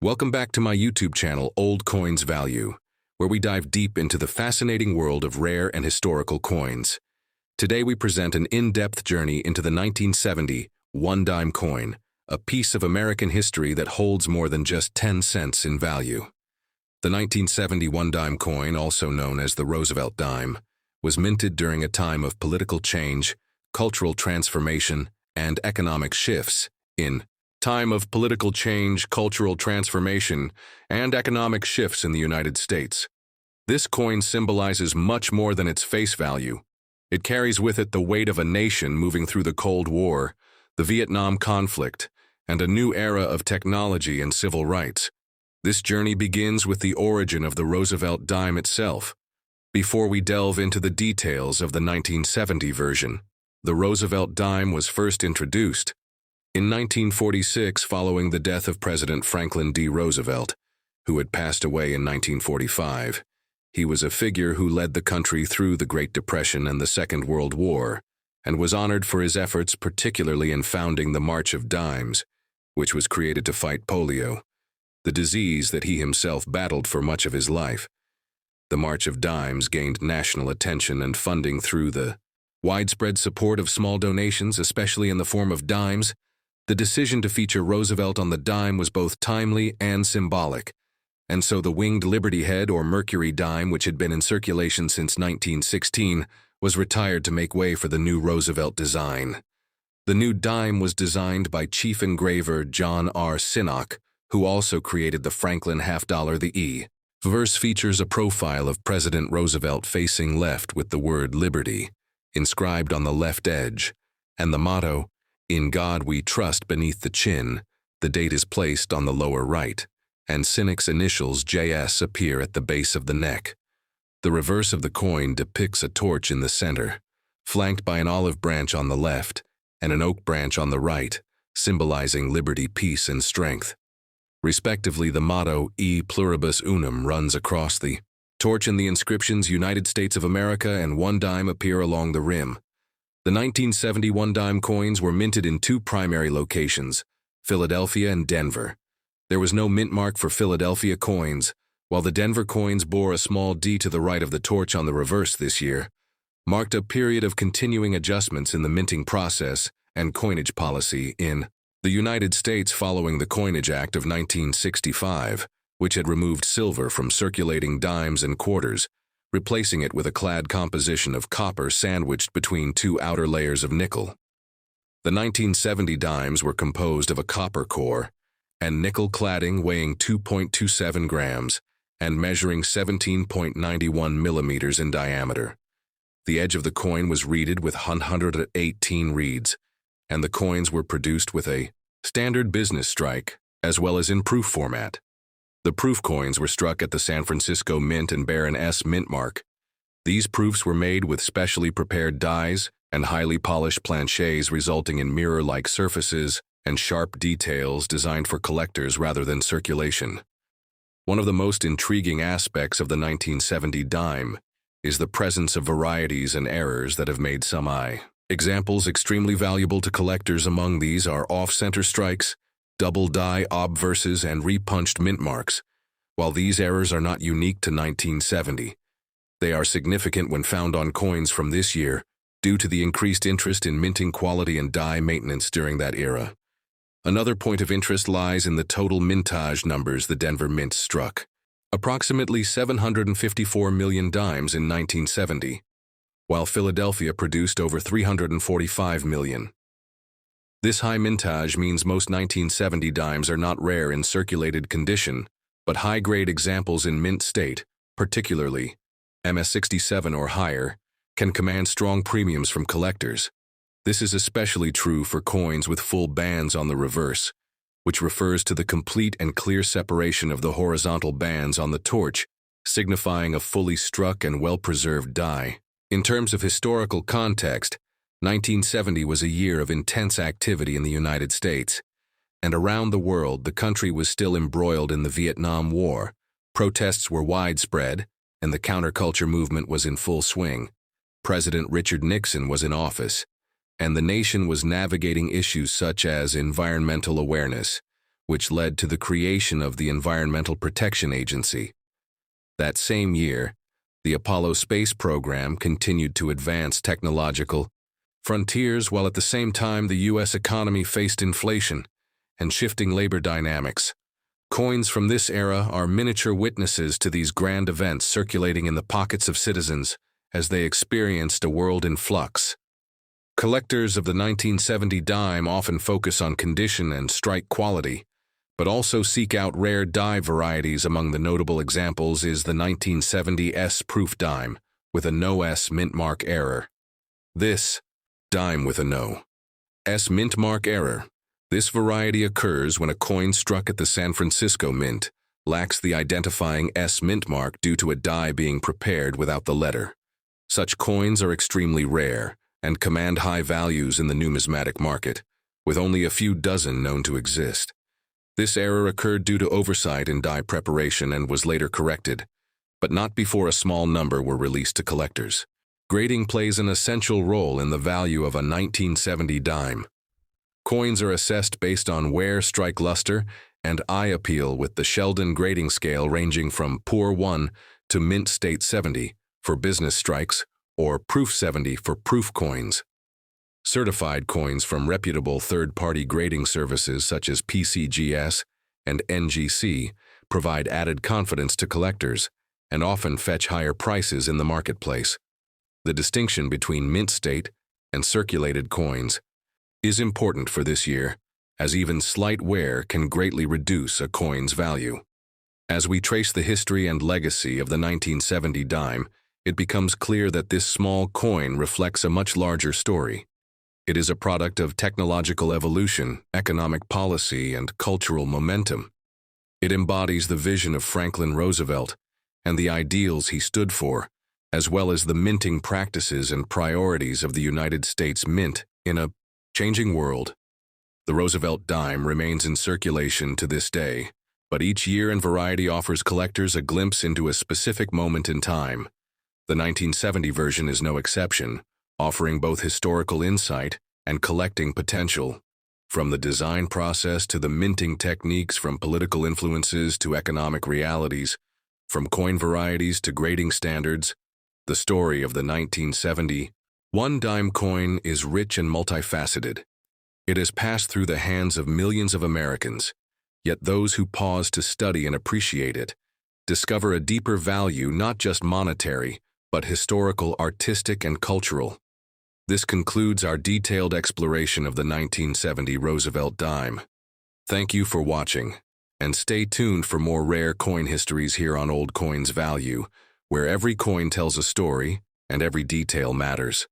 Welcome back to my YouTube channel, Old Coins Value, where we dive deep into the fascinating world of rare and historical coins. Today we present an in-depth journey into the 1970 one-dime coin, a piece of American history that holds more than just 10 cents in value. The 1970 one-dime coin, also known as the Roosevelt dime, was minted during a time of political change, cultural transformation, and economic shifts. In time of political change, cultural transformation, and economic shifts in the United States, this coin symbolizes much more than its face value. It carries with it the weight of a nation moving through the Cold War, the Vietnam conflict, and a new era of technology and civil rights. This journey begins with the origin of the Roosevelt dime itself. Before we delve into the details of the 1970 version, the Roosevelt dime was first introduced in 1946 following the death of President Franklin D. Roosevelt, who had passed away in 1945. He was a figure who led the country through the Great Depression and the Second World War, and was honored for his efforts particularly in founding the March of Dimes, which was created to fight polio, the disease that he himself battled for much of his life. The March of Dimes gained national attention and funding through the widespread support of small donations, especially in the form of dimes. The decision to feature Roosevelt on the dime was both timely and symbolic, and so the winged Liberty Head or Mercury dime, which had been in circulation since 1916, was retired to make way for the new Roosevelt design. The new dime was designed by chief engraver John R. Sinnock, who also created the Franklin half-dollar. The E. Verse features a profile of President Roosevelt facing left with the word Liberty inscribed on the left edge, and the motto, "In God We Trust," beneath the chin. The date is placed on the lower right, and Sinnock's initials JS appear at the base of the neck. The reverse of the coin depicts a torch in the center, flanked by an olive branch on the left and an oak branch on the right, symbolizing liberty, peace, and strength. Respectively, the motto E pluribus unum runs across the torch, and the inscriptions United States of America and one dime appear along the rim. The 1970 one-dime coins were minted in two primary locations, Philadelphia and Denver. There was no mint mark for Philadelphia coins, while the Denver coins bore a small D to the right of the torch on the reverse. This year marked a period of continuing adjustments in the minting process and coinage policy in the United States following the Coinage Act of 1965, which had removed silver from circulating dimes and quarters, replacing it with a clad composition of copper sandwiched between two outer layers of nickel. The 1970 dimes were composed of a copper core and nickel cladding weighing 2.27 grams and measuring 17.91 millimeters in diameter. The edge of the coin was reeded with 118 reeds, and the coins were produced with a standard business strike as well as in proof format. The proof coins were struck at the San Francisco Mint and Baron S. Mintmark. These proofs were made with specially prepared dies and highly polished planchets, resulting in mirror-like surfaces and sharp details designed for collectors rather than circulation. One of the most intriguing aspects of the 1970 dime is the presence of varieties and errors that have made some examples extremely valuable to collectors. Among these are off-center strikes, double die obverses, and repunched mint marks. While these errors are not unique to 1970, they are significant when found on coins from this year due to the increased interest in minting quality and die maintenance during that era. Another point of interest lies in the total mintage numbers the Denver Mint struck, approximately 754 million dimes in 1970, while Philadelphia produced over 345 million. This high mintage means most 1970 dimes are not rare in circulated condition, but high-grade examples in mint state, particularly MS67 or higher, can command strong premiums from collectors. This is especially true for coins with full bands on the reverse, which refers to the complete and clear separation of the horizontal bands on the torch, signifying a fully struck and well-preserved die. In terms of historical context, 1970 was a year of intense activity in the United States, and around the world the country was still embroiled in the Vietnam War. Protests were widespread, and the counterculture movement was in full swing. President Richard Nixon was in office, and the nation was navigating issues such as environmental awareness, which led to the creation of the Environmental Protection Agency. That same year, the Apollo space program continued to advance technological frontiers while at the same time the U.S. economy faced inflation and shifting labor dynamics. Coins from this era are miniature witnesses to these grand events circulating in the pockets of citizens as they experienced a world in flux. Collectors of the 1970 dime often focus on condition and strike quality, but also seek out rare die varieties. Among the notable examples is the 1970 S-proof dime with a no S mintmark error. This dime with a no S mintmark error. This variety occurs when a coin struck at the San Francisco Mint lacks the identifying S mintmark due to a die being prepared without the letter. Such coins are extremely rare and command high values in the numismatic market, with only a few dozen known to exist. This error occurred due to oversight in die preparation and was later corrected, but not before a small number were released to collectors. Grading plays an essential role in the value of a 1970 dime. Coins are assessed based on wear, strike luster, and eye appeal, with the Sheldon grading scale ranging from poor 1 to mint state 70 for business strikes or proof 70 for proof coins. Certified coins from reputable third-party grading services such as PCGS and NGC provide added confidence to collectors and often fetch higher prices in the marketplace. The distinction between mint state and circulated coins is important for this year, as even slight wear can greatly reduce a coin's value. As we trace the history and legacy of the 1970 dime, it becomes clear that this small coin reflects a much larger story. It is a product of technological evolution, economic policy, and cultural momentum. It embodies the vision of Franklin Roosevelt and the ideals he stood for, as well as the minting practices and priorities of the United States Mint in a changing world. The Roosevelt dime remains in circulation to this day, but each year and variety offers collectors a glimpse into a specific moment in time. The 1970 version is no exception, offering both historical insight and collecting potential. From the design process to the minting techniques, from political influences to economic realities, from coin varieties to grading standards, the story of the 1970 one-dime coin is rich and multifaceted. It has passed through the hands of millions of Americans, yet those who pause to study and appreciate it discover a deeper value, not just monetary, but historical, artistic, and cultural. This concludes our detailed exploration of the 1970 Roosevelt dime. Thank you for watching, and stay tuned for more rare coin histories here on Old Coins Value, where every coin tells a story and every detail matters.